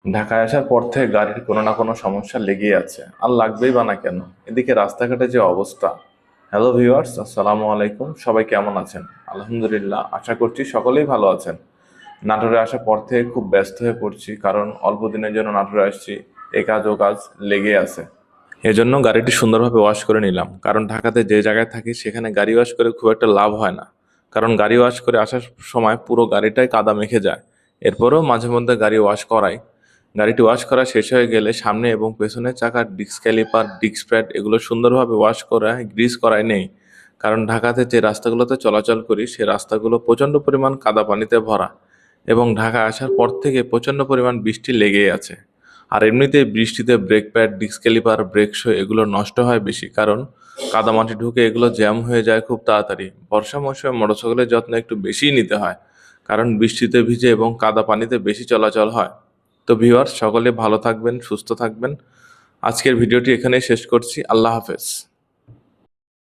ঢাকায় আসার পর থেকে গাড়ির কোনো না কোনো সমস্যা লেগেই আছে, আর লাগবেই বা না কেন। এদিকে রাস্তাঘাটে যে অবস্থা। হ্যালো ভিউয়ার্স, আসসালামু আলাইকুম। সবাই কেমন আছেন? আলহামদুলিল্লাহ, আশা করছি সকলেই ভালো আছেন। নাটোরে আসার পর থেকে খুব ব্যস্ত হয়ে পড়ছি, কারণ অল্প দিনের জন্য নাটোরে আসছি। এ কাজ ও কাজ লেগে আছে। এজন্য গাড়িটি সুন্দরভাবে ওয়াশ করে নিলাম, কারণ ঢাকাতে যে জায়গায় থাকি সেখানে গাড়ি ওয়াশ করে খুব একটা লাভ হয় না। কারণ গাড়ি ওয়াশ করে আসার সময় পুরো গাড়িটাই কাদা মেখে যায়। এরপরেও মাঝে মধ্যে গাড়ি ওয়াশ করাই। গাড়িটি ওয়াশ করা শেষ হয়ে গেলে সামনে এবং পেছনের চাকার ডিস্ক ক্যালিপার, ডিস্ক প্যাড এগুলো সুন্দরভাবে ওয়াশ করা গ্রিস করাই নেই। কারণ ঢাকাতে যে রাস্তাগুলোতে চলাচল করি সে রাস্তাগুলো প্রচণ্ড পরিমাণ কাদা পানিতে ভরা, এবং ঢাকা আসার পর থেকে প্রচণ্ড পরিমাণ বৃষ্টি লেগেই আছে। আর এমনিতেই বৃষ্টিতে brake pad, disc caliper, brake shoe এগুলো নষ্ট হয় বেশি, কারণ কাদামাটি ঢুকে এগুলো জ্যাম হয়ে যায় খুব তাড়াতাড়ি। বর্ষা মৌসুমে মোটরসাইকেলের যত্ন একটু বেশিই নিতে হয়, কারণ বৃষ্টিতে ভিজে এবং কাদা পানিতে বেশি চলাচল হয়। তো ভিউয়ার্স, সকলে ভালো থাকবেন, সুস্থ থাকবেন। আজকের ভিডিওটি এখানেই শেষ করছি। আল্লাহ হাফেজ।